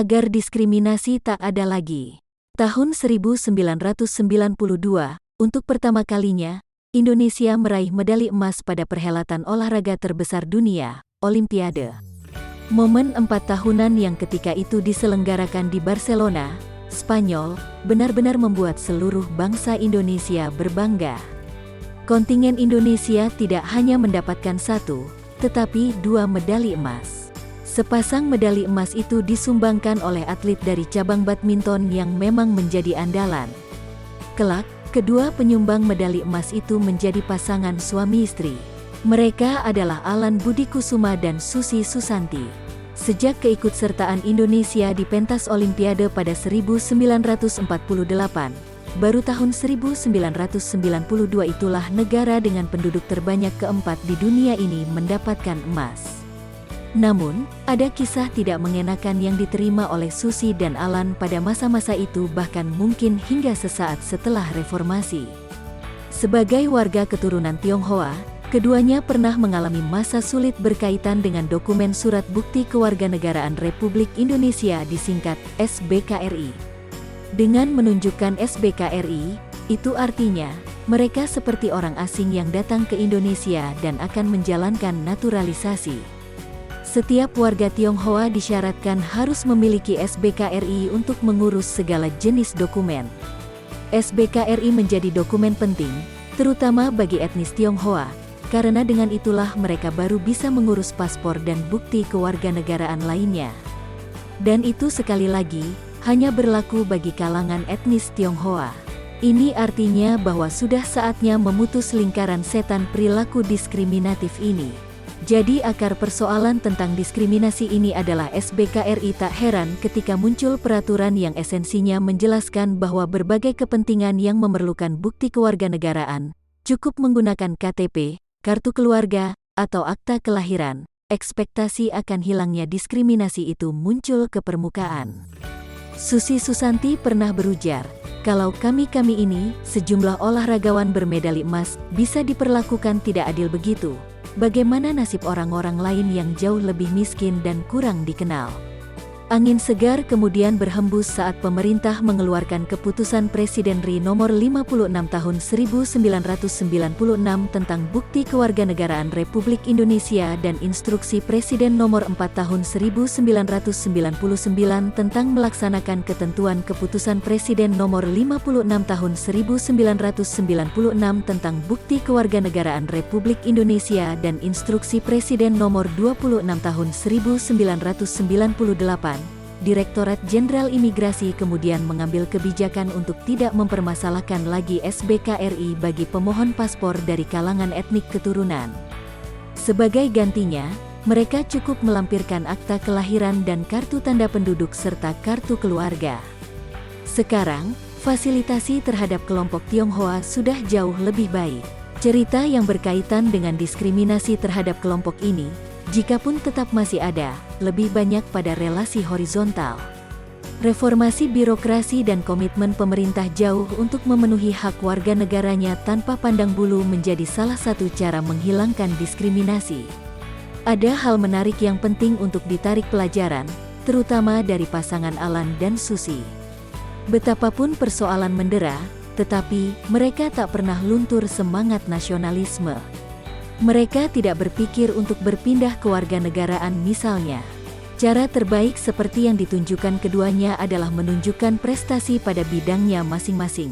agar diskriminasi tak ada lagi. Tahun 1992, untuk pertama kalinya, Indonesia meraih medali emas pada perhelatan olahraga terbesar dunia, Olimpiade. Momen 4 tahunan yang ketika itu diselenggarakan di Barcelona, Spanyol, benar-benar membuat seluruh bangsa Indonesia berbangga. Kontingen Indonesia tidak hanya mendapatkan 1, tetapi 2 medali emas. Sepasang medali emas itu disumbangkan oleh atlet dari cabang badminton yang memang menjadi andalan. Kelak, kedua penyumbang medali emas itu menjadi pasangan suami istri. Mereka adalah Alan Budi Kusuma dan Susi Susanti. Sejak keikutsertaan Indonesia di pentas Olimpiade pada 1948, baru tahun 1992 itulah negara dengan penduduk terbanyak keempat di dunia ini mendapatkan emas. Namun, ada kisah tidak mengenakan yang diterima oleh Susi dan Alan pada masa-masa itu, bahkan mungkin hingga sesaat setelah reformasi. Sebagai warga keturunan Tionghoa, keduanya pernah mengalami masa sulit berkaitan dengan dokumen Surat Bukti Kewarganegaraan Republik Indonesia disingkat SBKRI. Dengan menunjukkan SBKRI, itu artinya, mereka seperti orang asing yang datang ke Indonesia dan akan menjalankan naturalisasi. Setiap warga Tionghoa disyaratkan harus memiliki SBKRI untuk mengurus segala jenis dokumen. SBKRI menjadi dokumen penting, terutama bagi etnis Tionghoa, karena dengan itulah mereka baru bisa mengurus paspor dan bukti kewarganegaraan lainnya. Dan itu sekali lagi, hanya berlaku bagi kalangan etnis Tionghoa. Ini artinya bahwa sudah saatnya memutus lingkaran setan perilaku diskriminatif ini. Jadi akar persoalan tentang diskriminasi ini adalah SBKRI. Tak heran ketika muncul peraturan yang esensinya menjelaskan bahwa berbagai kepentingan yang memerlukan bukti kewarganegaraan, cukup menggunakan KTP, kartu keluarga, atau akta kelahiran. Ekspektasi akan hilangnya diskriminasi itu muncul ke permukaan. Susi Susanti pernah berujar, kalau kami ini, sejumlah olahragawan bermedali emas, bisa diperlakukan tidak adil begitu. Bagaimana nasib orang-orang lain yang jauh lebih miskin dan kurang dikenal? Angin segar kemudian berhembus saat pemerintah mengeluarkan keputusan Presiden RI nomor 56 tahun 1996 tentang Bukti Kewarganegaraan Republik Indonesia dan Instruksi Presiden nomor 4 tahun 1999 tentang melaksanakan ketentuan Keputusan Presiden nomor 56 tahun 1996 tentang Bukti Kewarganegaraan Republik Indonesia dan Instruksi Presiden nomor 26 tahun 1998. Direktorat Jenderal Imigrasi kemudian mengambil kebijakan untuk tidak mempermasalahkan lagi SBKRI bagi pemohon paspor dari kalangan etnik keturunan. Sebagai gantinya, mereka cukup melampirkan akta kelahiran dan kartu tanda penduduk serta kartu keluarga. Sekarang, fasilitasi terhadap kelompok Tionghoa sudah jauh lebih baik. Cerita yang berkaitan dengan diskriminasi terhadap kelompok ini, jikapun tetap masih ada, lebih banyak pada relasi horizontal. Reformasi birokrasi dan komitmen pemerintah jauh untuk memenuhi hak warga negaranya tanpa pandang bulu menjadi salah satu cara menghilangkan diskriminasi. Ada hal menarik yang penting untuk ditarik pelajaran, terutama dari pasangan Alan dan Susi. Betapapun persoalan mendera, tetapi mereka tak pernah luntur semangat nasionalisme. Mereka tidak berpikir untuk berpindah kewarganegaraan misalnya. Cara terbaik seperti yang ditunjukkan keduanya adalah menunjukkan prestasi pada bidangnya masing-masing.